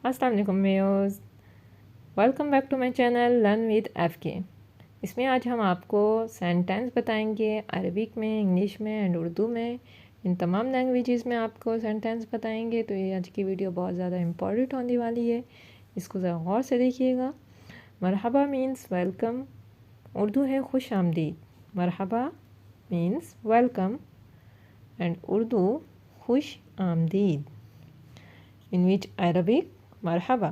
अस्सलाम वालेकुम viewers, welcome back to my channel learn with FK. इसमें आज हम आपको सेंटेंस बताएंगे अरबिक में, इंग्लिश में एंड उर्दू में। इन तमाम लैंग्वेजेस में आपको सेंटेंस बताएंगे। तो ये आज की वीडियो बहुत ज़्यादा इम्पॉर्टेंट होने वाली है, इसको ज़रा गौर से देखिएगा। मरहबा मीन्स वेलकम, उर्दू है खुश आमदीद। मरहबा मीन्स वेलकम एंड उर्दू खुश आमदीद। In which Arabic marhaba,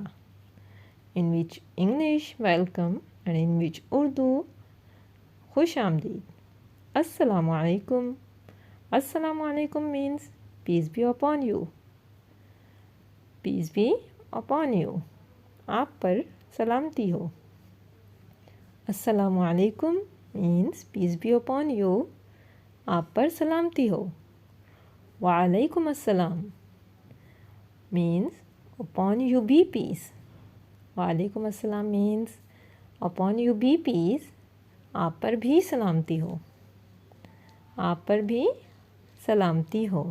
in which English welcome, and in which Urdu khush amdeed. Assalamu alaikum. Assalamu alaikum means peace be upon you. Peace be upon you. आप पर सलामती हो. Assalamu alaikum means peace be upon you. आप पर सलामती हो. Wa alaikum assalam means upon you be peace. वालेकुम अस्सलाम means upon you be peace. आप पर भी सलामती हो. आप पर भी सलामती हो.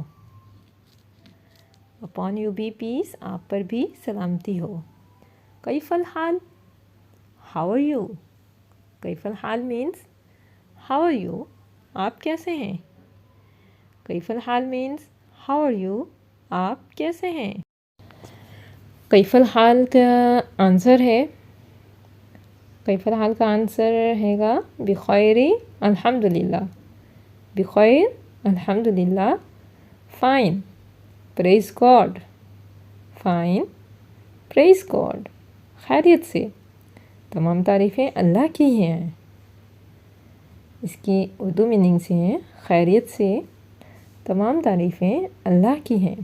upon you be peace. आप पर भी सलामती हो. कैफल हाल, how are you. कैफल hall means how are you. आप कैसे हैं. कैफल हाल means how are you. आप कैसे हैं. कैफल हाल का आंसर है, कैफल हाल का आंसर हैगा बिखैरी अल्हम्दुलिल्लाह. बिखैर अल्हम्दुलिल्लाह. Fine praise God. Fine praise God. खैरियत से. तमाम तारीफ़ें अल्लाह की हैं. इसकी उर्दू मीनिंग से हैं खैरियत से. तमाम तारीफ़ें अल्लाह की हैं.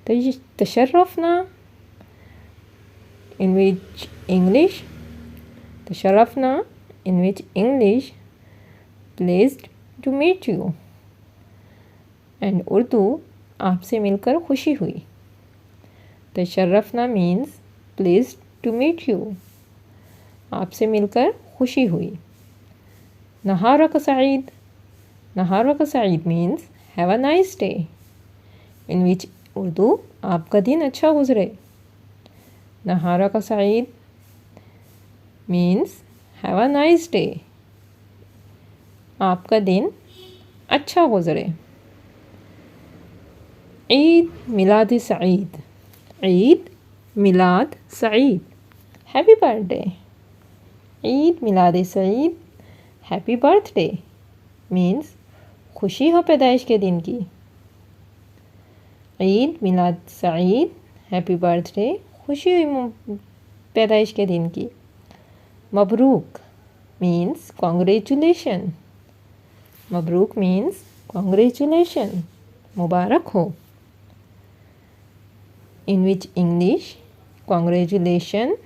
तशर्रफ़ना in which English, तशर्रफ़ना in which English, pleased to meet you, and Urdu आपसे मिलकर खुशी हुई. तशर्रफ़ना means pleased to meet you, आपसे मिलकर खुशी हुई. नहारक Saeed. नहारक Saeed means have a nice day, in which Urdu आपका दिन अच्छा गुजरे. नहारा का सईद means have a nice day, आपका दिन अच्छा गुजरे. ईद मिलाद सईद. ईद मिलाद सईद. Happy birthday. ईद मिलाद सईद हैप्पी बर्थडे मीन्स खुशी हो पैदाइश के दिन की. ईद मिलाद सईद हैप्पी बर्थडे, खुशी हुई पैदाइश के दिन की. मबरूक मीन्स कॉन्ग्रेचुलेशन. मबरूक मीन्स कॉन्ग्रेचुलेशन, मुबारक हो. In which English congratulation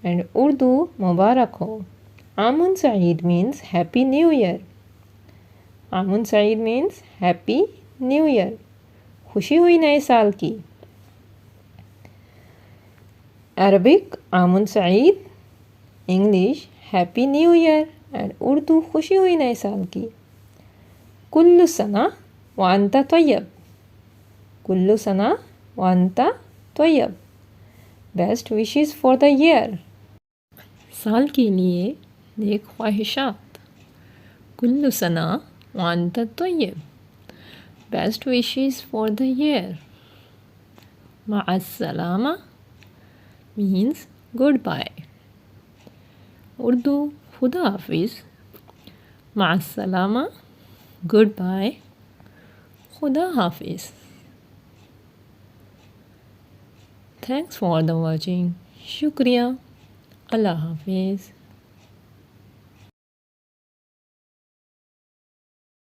and Urdu मुबारक हो. आमुन सईद मीन्स हैप्पी न्यू ईयर. आमुन सईद मीन्स हैप्पी न्यू ईयर, खुशी हुई नए साल की. अरबिक आमुन सईद, English happy new year and Urdu खुशी हुई नए साल की. कुल्लु सना व अंता तय्यब. कुल्लु सना व अंता तय्यब. Best wishes for the year. साल के लिए नेक ख्वाहिशात. कुल्लु सना व अंता तय्यब. Best wishes for the year. माअस्सलामा means goodbye. उर्दू खुदा हाफिज़. माअस्सलामा goodbye, खुदा हाफिज़. Thanks for the watching. शुक्रिया. अल्लाह हाफिज़.